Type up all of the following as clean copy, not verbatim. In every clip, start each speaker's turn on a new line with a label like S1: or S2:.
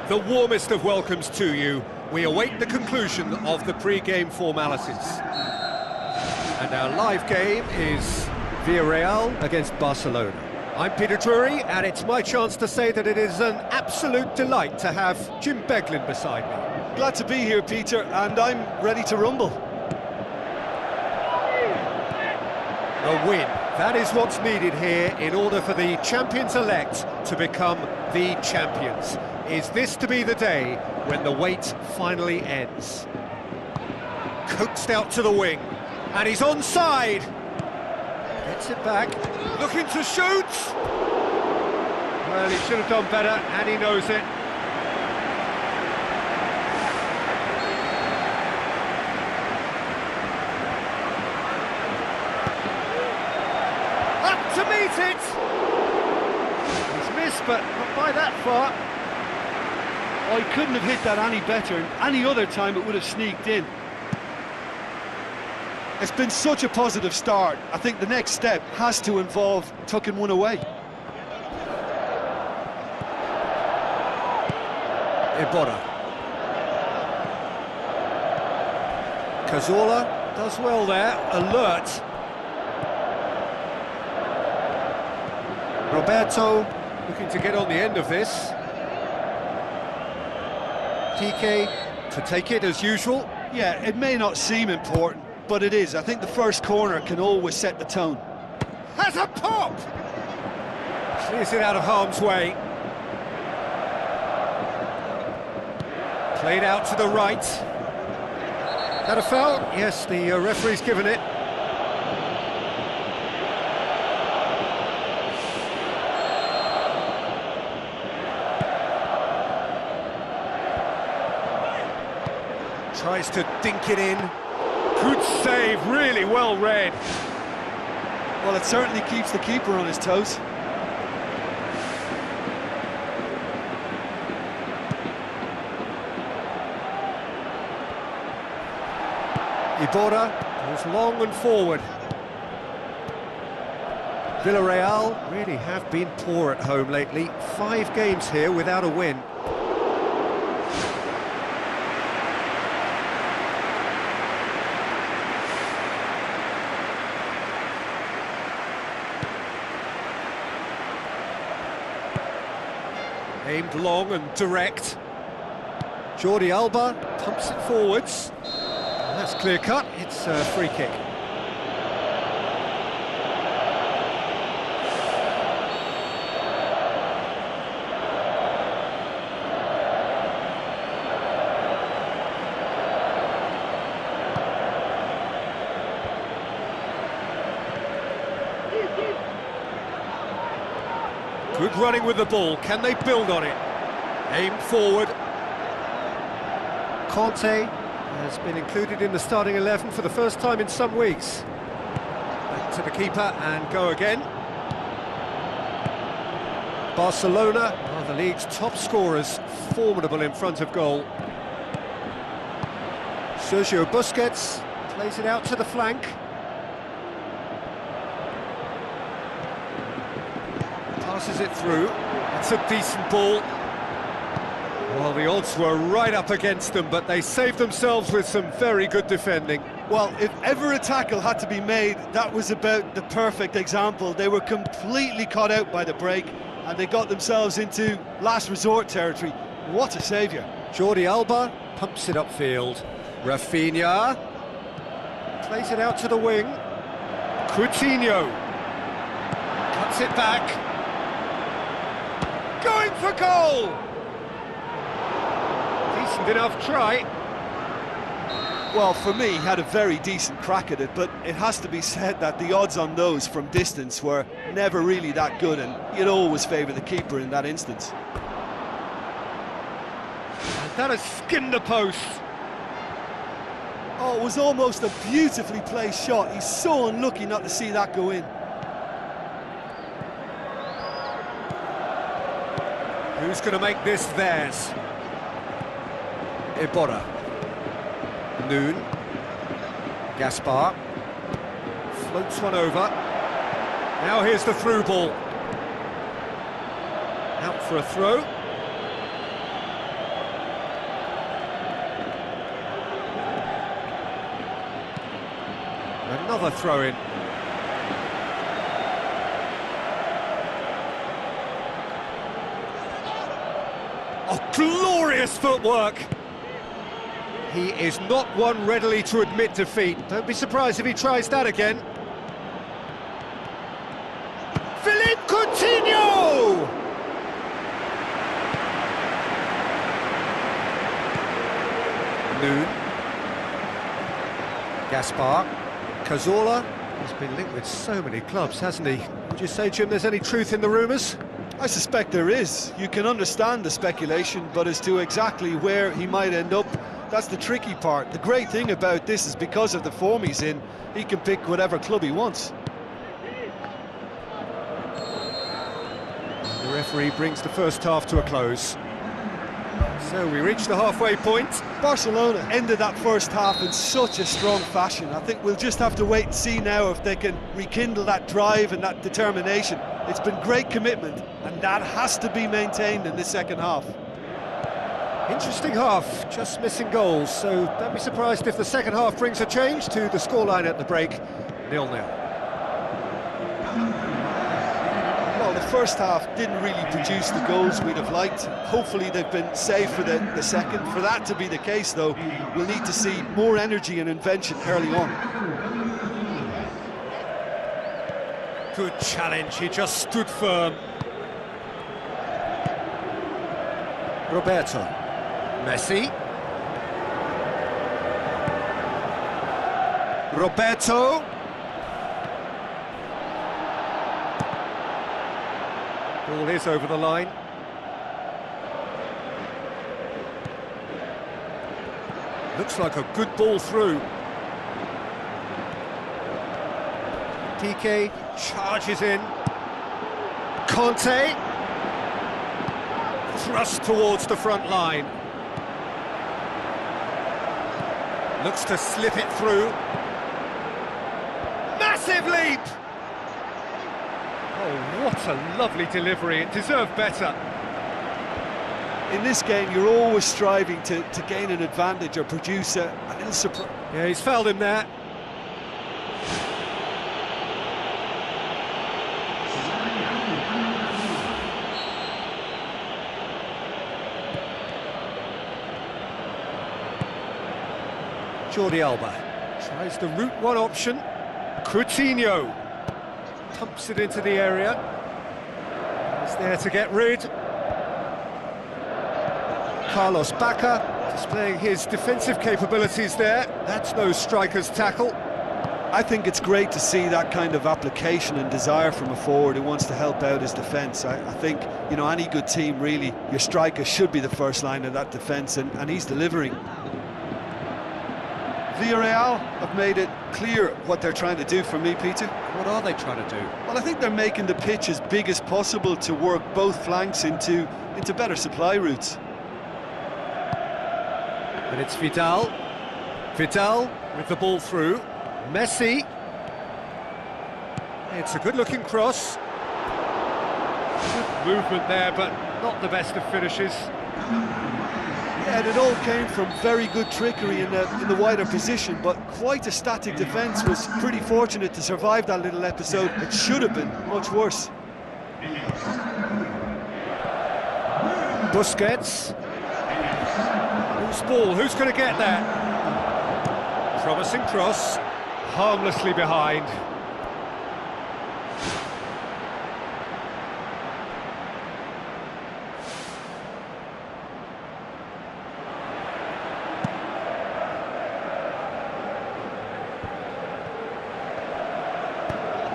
S1: The warmest of welcomes to you. We await the conclusion of the pre-game formalities. And our live game is Villarreal against Barcelona. I'm Peter Drury, and it's my chance to say that it is an absolute delight to have Jim Beglin beside me.
S2: Glad to be here, Peter, and I'm ready to rumble.
S1: A win. That is what's needed here in order for the champions-elect to become the champions. Is this to be the day when the wait finally ends? Coaxed out to the wing, and he's onside. Gets it back, looking to shoot. Well, he should have done better, and he knows it. Up to meet it. He's missed, but not by that far.
S2: I couldn't have hit that any better, and any other time it would have sneaked in. It's been such a positive start. I think the next step has to involve tucking one away.
S1: Iborra. Cazorla does well there, alert. Roberto looking to get on the end of this. PK to take it as usual.
S2: Yeah, it may not seem important, but it is. I think the first corner can always set the tone.
S1: Has a pop! Clears it out of harm's way. Played out to the right. That a foul? Yes, the referee's given it. Tries to dink it in. Good save, really well read.
S2: Well, it certainly keeps the keeper on his toes.
S1: Iborra goes long and forward. Villarreal really have been poor at home lately. 5 games here without a win. Aimed long and direct. Jordi Alba pumps it forwards. And that's clear cut, it's a free kick. Good running with the ball, can they build on it? Aimed forward. Conte has been included in the starting 11 for the first time in some weeks. Back to the keeper and go again. Barcelona are the league's top scorers, formidable in front of goal. Sergio Busquets plays it out to the flank. Passes it through. It's a decent ball. Well, the odds were right up against them, but they saved themselves with some very good defending.
S2: Well, if ever a tackle had to be made, that was about the perfect example. They were completely caught out by the break, and they got themselves into last resort territory. What a saviour.
S1: Jordi Alba pumps it upfield. Rafinha plays it out to the wing. Coutinho cuts it back. Going for goal! Decent enough try.
S2: Well, for me, he had a very decent crack at it, but it has to be said that the odds on those from distance were never really that good, and you'd always favour the keeper in that instance.
S1: And that has skinned the post.
S2: Oh, it was almost a beautifully placed shot. He's so unlucky not to see that go in.
S1: Who's going to make this theirs? Iborra. Noon. Gaspar. Floats one over. Now here's the through ball. Out for a throw. Another throw-in. Oh, glorious footwork! He is not one readily to admit defeat. Don't be surprised if he tries that again. Philippe Coutinho! Noon. Gaspar. Cazorla. He's been linked with so many clubs, hasn't he? Would you say, Jim, there's any truth in the rumours?
S2: I suspect there is. You can understand the speculation, but as to exactly where he might end up, that's the tricky part. The great thing about this is because of the form he's in, he can pick whatever club he wants.
S1: The referee brings the first half to a close. So we reach the halfway point.
S2: Barcelona ended that first half in such a strong fashion. I think we'll just have to wait and see now if they can rekindle that drive and that determination. It's been great commitment, and that has to be maintained in the second half.
S1: Interesting half, just missing goals, so don't be surprised if the second half brings a change to the scoreline at the break, 0-0.
S2: Well, the first half didn't really produce the goals we'd have liked. Hopefully they've been saved for the second. For that to be the case, though, we'll need to see more energy and invention early on.
S1: Good challenge, he just stood firm. Roberto. Messi. Roberto. Ball is over the line. Looks like a good ball through. Piqué charges in. Conte. Thrust towards the front line. Looks to slip it through. Massive leap! Oh, what a lovely delivery. It deserved better.
S2: In this game, you're always striving to gain an advantage or produce a little surprise.
S1: Yeah, he's fouled him there. Jordi Alba tries the route one option. Coutinho pumps it into the area. He's there to get rid. Carlos Bacca displaying his defensive capabilities there. That's no striker's tackle.
S2: I think it's great to see that kind of application and desire from a forward who wants to help out his defence. I think, you know, any good team, really, your striker should be the first line of that defence, and he's delivering. Villarreal have made it clear what they're trying to do for me, Peter.
S1: What are they trying to do?
S2: Well, I think they're making the pitch as big as possible to work both flanks into better supply routes.
S1: And it's Vidal. Vidal with the ball through. Messi. It's a good-looking cross. Good movement there, but not the best of finishes.
S2: Yeah, and it all came from very good trickery in the wider position, but quite a static defence. Was pretty fortunate to survive that little episode. It should have been much worse.
S1: Busquets. Who's ball? Who's going to get that? Promising cross. Harmlessly behind.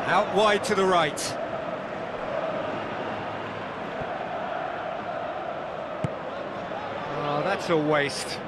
S1: Out wide to the right. Oh, that's a waste.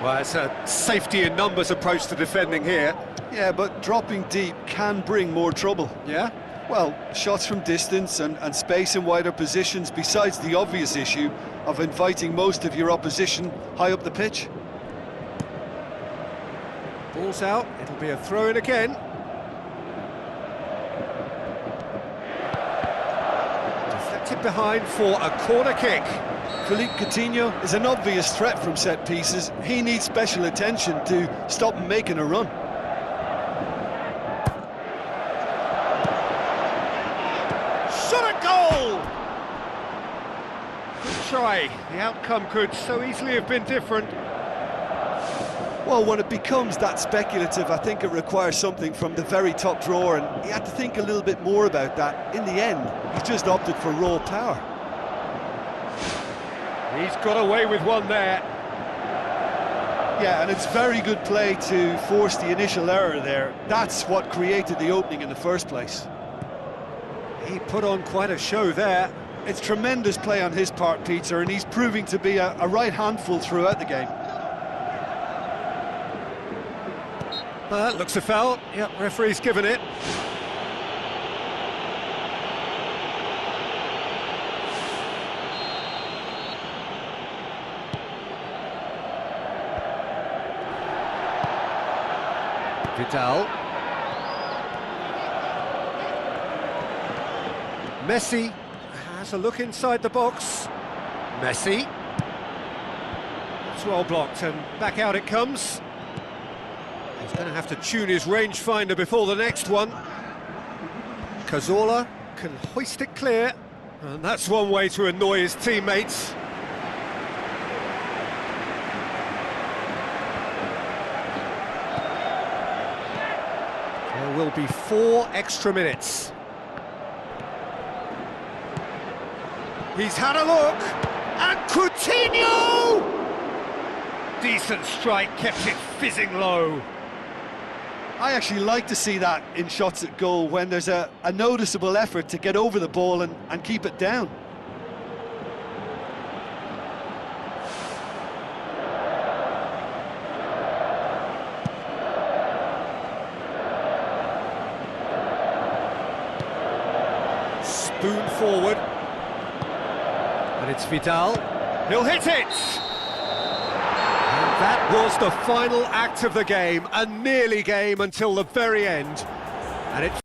S1: Well, it's a safety in numbers approach to defending here.
S2: Yeah, but dropping deep can bring more trouble.
S1: Yeah?
S2: Well, shots from distance and space in wider positions, besides the obvious issue of inviting most of your opposition high up the pitch.
S1: Ball's out, it'll be a throw-in again. behind for a corner kick.
S2: Philippe Coutinho is an obvious threat from set pieces. He needs special attention to stop him making a run.
S1: Shot at goal! Good try. The outcome could so easily have been different.
S2: Well, when it becomes that speculative, I think it requires something from the very top drawer, and he had to think a little bit more about that. In the end, he just opted for raw power.
S1: He's got away with one there.
S2: Yeah, and it's very good play to force the initial error there. That's what created the opening in the first place.
S1: He put on quite a show there.
S2: It's tremendous play on his part, Peter, and he's proving to be a right handful throughout the game.
S1: Looks a foul. Yep, referee's given it. Vidal. Messi has a look inside the box. Messi. It's well blocked and back out it comes. He's going to have to tune his rangefinder before the next one. Cazorla can hoist it clear, and that's one way to annoy his teammates. There will be 4 extra minutes. He's had a look, and Coutinho! Decent strike, kept it fizzing low.
S2: I actually like to see that in shots at goal, when there's a noticeable effort to get over the ball and keep it down.
S1: Spoon forward. And it's Vidal. He'll hit it! That was the final act of the game, a nearly game until the very end. And it